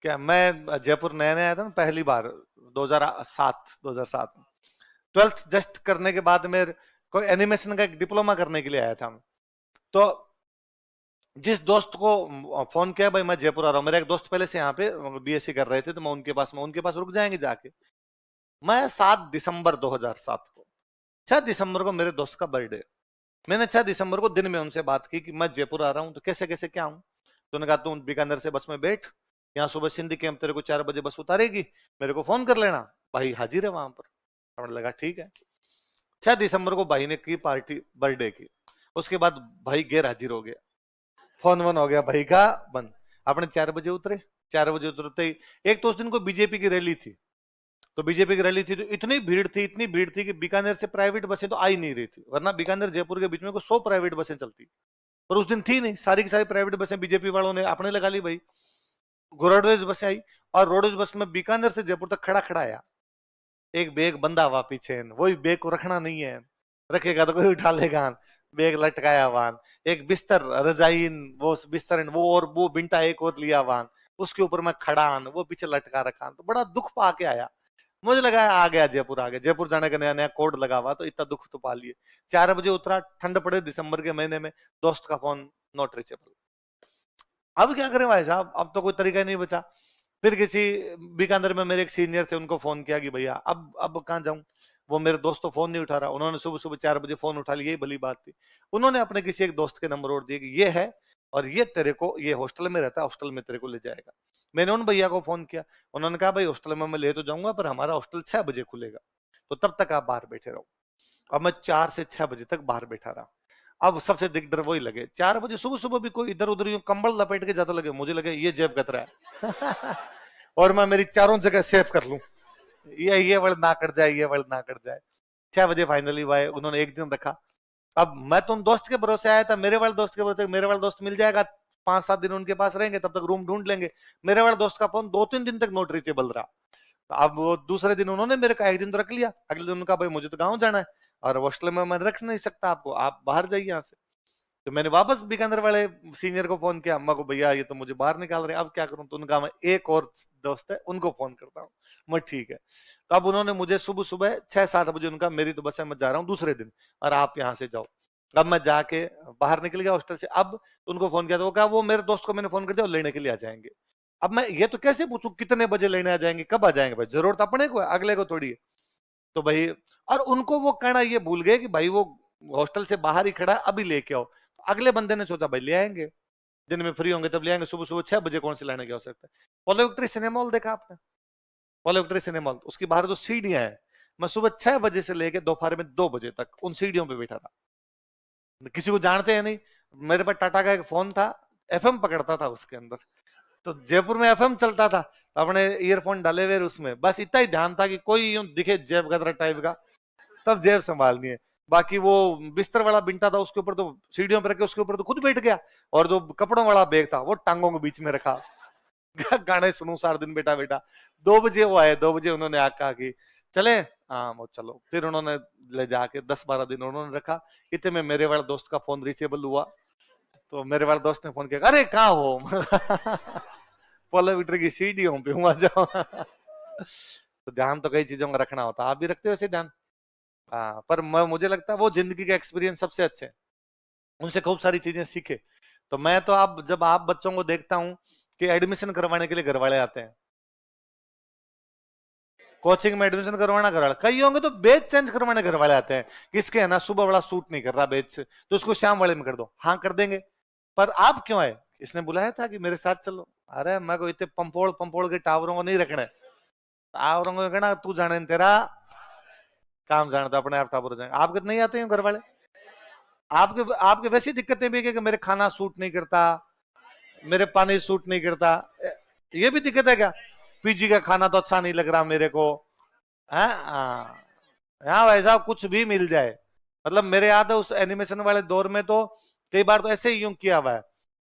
क्या मैं जयपुर नया नया आया था ना पहली बार, 2007 में, 12th जस्ट करने के बाद में कोई एनिमेशन का एक डिप्लोमा करने के लिए आया था मैं। तो जिस दोस्त को फोन किया भाई मैं जयपुर आ रहा हूँ, मेरा एक दोस्त पहले से यहाँ पे बीएससी कर रहे थे, तो मैं उनके पास रुक जाएंगे जाके। मैं 7 दिसंबर 2007 को, 6 दिसंबर को मेरे दोस्त का बर्थडे। मैंने 6 दिसंबर को दिन में उनसे बात की कि मैं जयपुर आ रहा हूँ, तो कैसे कैसे क्या हूँ। तो उन्होंने कहा तू बीकानेर से बस में बैठ, यहाँ सुबह सिंधी कैंप तेरे को 4 बजे बस उतारेगी, मेरे को फोन कर लेना, भाई हाजिर है वहां पर। हमने लगा ठीक है। 6 दिसंबर को भाई ने की पार्टी बर्थडे की, उसके बाद भाई गैर हाजिर हो गया, फोन वन हो गया भाई का बंद। अपने 4 बजे उतरे, 4 बजे उतरते ही एक तो उस दिन को बीजेपी की रैली थी, तो बीजेपी की रैली थी तो इतनी भीड़ थी कि बीकानेर से प्राइवेट बसें तो आ ही नहीं रही थी, वरना बीकानेर जयपुर के बीच में को 100 प्राइवेट बसें चलती, पर उस दिन थी नहीं, सारी की सारी प्राइवेट बसें बीजेपी वालों ने अपने लगा ली भाई। रोडवेज बसें आई, और रोडवेज बस में बीकानेर से जयपुर तक खड़ा खड़ा आया, एक बैग बंधा हुआ पीछे, वही बैग को रखना नहीं है, रखेगा तो कोई उठा लेगा, बैग लटकाया वान, एक बिस्तर रजाई, वो बिस्तर वो और वो बिंटा एक और लिया वान, उसके ऊपर मैं खड़ा, वो पीछे लटका रखा, तो बड़ा दुख पा के आया। मुझे लगा आ गया जयपुर, आ गया जयपुर जाने का नया नया कोड लगा हुआ, तो इतना दुख तो पा लिए। 4 बजे उतरा, ठंड पड़े दिसंबर के महीने में, दोस्त का फोन नॉट रीचेबल। अब क्या करें भाई साहब, अब तो कोई तरीका ही नहीं बचा। फिर किसी बीकानेर में मेरे एक सीनियर थे, उनको फोन किया कि भैया अब कहाँ जाऊं। वो मेरे दोस्त तो फोन नहीं उठा रहा, उन्होंने सुबह सुबह 4 बजे फोन उठा लिया, यही भली बात थी। उन्होंने अपने किसी एक दोस्त के नंबर और दिए कि ये है, और ये तेरे को, ये हॉस्टल में रहता है, हॉस्टल में तेरे को ले जाएगा। मैंने उन भैया को फोन किया, उन्होंने कहा भाई हॉस्टल में मैं ले तो जाऊंगा, पर हमारा हॉस्टल 6 बजे खुलेगा, तो तब तक आप बाहर बैठे रहो। अब मैं 4 से 6 बजे तक बाहर बैठा रहा। अब सबसे दिग्डर वही लगे, 4 बजे सुबह सुबह भी कोई इधर उधर यूं कंबल लपेट के जाता लगे, मुझे लगे ये जेब कतरा है और मैं मेरी चारों जगह सेव कर लूं, ये वर्ड ना कर जाए, ये वर्ड ना कर जाए। 6 बजे फाइनली भाई उन्होंने एक दिन रखा। अब मैं तो उन दोस्त के भरोसे आया था, मेरे वाले दोस्त के भरोसे, मेरे वाले दोस्त मिल जाएगा, 5-7 दिन उनके पास रहेंगे, तब तक रूम ढूंढ लेंगे। मेरे वाले दोस्त का फोन 2-3 दिन तक नॉट रीचेबल रहा। अब वो दूसरे दिन उन्होंने मेरे का एक दिन तो रख लिया, अगले दिन उनका भाई मुझे तो गाँव जाना है, और हॉस्टल में मैं रख नहीं सकता आपको, आप बाहर जाइए यहाँ से। तो मैंने वापस बीकानेर वाले सीनियर को फोन किया, अम्मा को, भैया ये तो मुझे बाहर निकाल रहे हैं, अब क्या करूं। तो उनका मैं एक और दोस्त है उनको फोन करता हूँ, मैं ठीक है। तो अब उन्होंने मुझे सुबह सुबह 6-7 बजे, उनका मेरी तो बस है, मैं जा रहा हूँ दूसरे दिन, और आप यहाँ से जाओ। अब मैं जाके बाहर निकल गया हॉस्टल से। अब उनको फोन किया तो वो कहा वो मेरे दोस्त को मैंने फोन कर दिया, लेने के लिए आ जाएंगे। अब मैं ये तो कैसे पूछूं कितने बजे लेने आ जाएंगे, कब आ जाएंगे, भाई जरूरत अपने को है, अगले को थोड़ी है। तो भाई, और उनको वो कहना ये भूल गए कि भाई वो हॉस्टल से बाहर ही खड़ा है, अभी लेके आओ। अगले बंदे ने सोचा भाई ले आएंगे, दिन में फ्री होंगे तब ले आएंगे, सुबह सुबह 6 बजे कौन से लाने की आवश्यकता है। पोलो विक्ट्री सिनेमा हॉल देखा आपने, पोलो विक्ट्री सिनेमा हॉल, उसकी बाहर जो सीढ़ियां हैं, मैं सुबह 6 बजे से लेकर दोपहर में 2 बजे तक उन सीढ़ियों पे बैठा था। किसी को जानते हैं नहीं, मेरे पास टाटा का एक फोन था, एफएम पकड़ता था उसके अंदर, तो जयपुर में एफएम चलता था, अपने ईयरफोन डाले हुए उसमें, बस इतना ही ध्यान था कि कोई यूं दिखे जेब गदरा टाइप का, तब जेब संभालनी है। बाकी वो बिस्तर वाला बिंटा था, उसके ऊपर तो सीढ़ियों पर रखे, उसके ऊपर तो खुद बैठ गया, और जो कपड़ों वाला बैग था वो टांगों के बीच में रखा गाने सुनू सारा दिन बेटा बेटा। 2 बजे वो आए, 2 बजे उन्होंने आका कि चले, हाँ वो चलो। फिर उन्होंने ले जाके 10-12 दिन उन्होंने रखा। इतने में मेरे वाले दोस्त का फोन रीचेबल हुआ, तो मेरे वाले दोस्त ने फोन किया, अरे कहाँ हो पोलो मीटर की सीढ़ियों पे हुआ जाओ तो ध्यान तो कई चीजों का रखना होता है, आप भी रखते हो ऐसे ध्यान। हाँ, पर मुझे लगता है वो जिंदगी का एक्सपीरियंस सबसे अच्छे हैं, उनसे खूब सारी चीजें सीखे। तो मैं तो अब जब आप बच्चों को देखता हूँ कि एडमिशन करवाने के लिए घर वाले आते हैं, कोचिंग में एडमिशन करवाना घर वाले, कई होंगे तो बैच चेंज करवाने घर वाले आते हैं, किसके है ना सुबह वाला सूट नहीं कर रहा बैच, तो उसको शाम वाले में कर दो, हाँ कर देंगे। पर आप क्यों आए, इसने बुलाया था कि मेरे साथ चलो। अरे मैं को इतने पंपोड़ पंपोड़ के टावरों को नहीं रखना है, टावरों को कहना तू जाने तेरा काम, जानता अपने आप टावर हो जाएंगे। आपके तो नहीं आते हैं घर वाले, आपके आपके वैसी दिक्कतें भी है कि मेरे खाना सूट नहीं करता, मेरे पानी सूट नहीं करता, ये भी दिक्कत है क्या, पीजी का खाना तो अच्छा नहीं लग रहा मेरे को है। हाँ भाई साहब कुछ भी मिल जाए, मतलब मेरे याद है उस एनिमेशन वाले दौर में तो कई बार तो ऐसे ही यूं किया हुआ है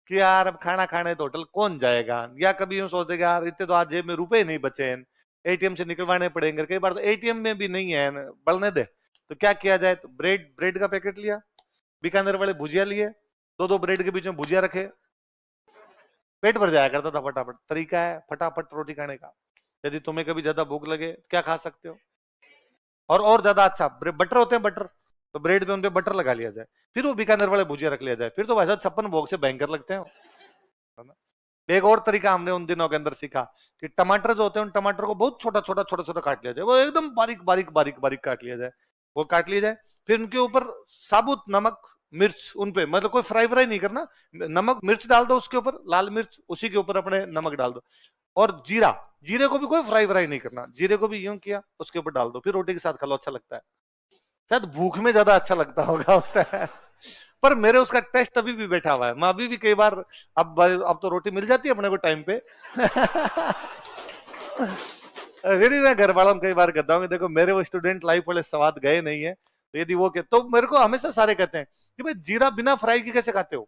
कि यार अब खाना खाने तो होटल कौन जाएगा, या कभी यूं सोचते यार इतने तो आज जेब में रुपए नहीं बचे हैं, एटीएम से निकलवाने पड़ेंगे, कई बार तो एटीएम में भी नहीं है, बढ़ने दे। तो क्या किया जाए, तो ब्रेड ब्रेड का पैकेट लिया, बीकानेर वाले भुजिया लिए, 2-2 ब्रेड के बीच में भुजिया रखे, पेट भर जाया करता था फटाफट। तरीका है फटाफट रोटी खाने का। यदि तुम्हें कभी ज्यादा भूख लगे क्या खा सकते हो, और ज्यादा अच्छा बटर होते हैं, बटर, तो ब्रेड पे उन पे बटर लगा लिया जाए, फिर वो बीकानेर वाले भुजिया रख लिया जाए, फिर तो वैसा 56 भोग से भयंकर लगते हैं, है ना। एक और तरीका हमने उन दिनों के अंदर सीखा कि टमाटर जो होते हैं उन टमाटर को बहुत छोटा छोटा छोटा छोटा काट लिया जाए, वो एकदम बारीक बारीक बारीक बारीक काट लिया जाए, वो काट लिया जाए, फिर उनके ऊपर साबुत नमक मिर्च उन पे, मतलब कोई फ्राई फ्राई नहीं करना, नमक मिर्च डाल दो उसके ऊपर, लाल मिर्च उसी के ऊपर अपने नमक डाल दो, और जीरा, जीरे को भी कोई फ्राई फ्राई नहीं करना, जीरे को भी यूं किया उसके ऊपर डाल दो, फिर रोटी के साथ खा लो, अच्छा लगता है। शायद भूख में ज्यादा अच्छा लगता होगा उस टाइम, पर मेरे उसका टेस्ट अभी भी बैठा हुआ है। मैं अभी भी कई बार, अब तो रोटी मिल जाती है अपने को टाइम पे फिर भी मैं घर वालों में कई बार कहता हूँ कि देखो मेरे वो स्टूडेंट लाइफ वाले स्वाद गए नहीं है, तो यदि वो तो मेरे को हमेशा सारे कहते हैं कि भाई जीरा बिना फ्राई के कैसे खाते हो,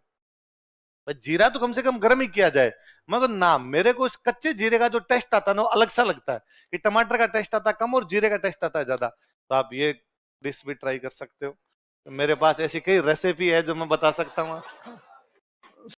जीरा तो कम से कम गर्म ही किया जाए। मगर ना, मेरे को इस कच्चे जीरे का जो टेस्ट आता है ना वो अलग सा लगता है, कि टमाटर का टेस्ट आता है कम और जीरे का टेस्ट आता है ज्यादा। तो आप ये डिश भी ट्राई कर सकते हो, मेरे पास ऐसी कई रेसिपी है जो मैं बता सकता हूँ।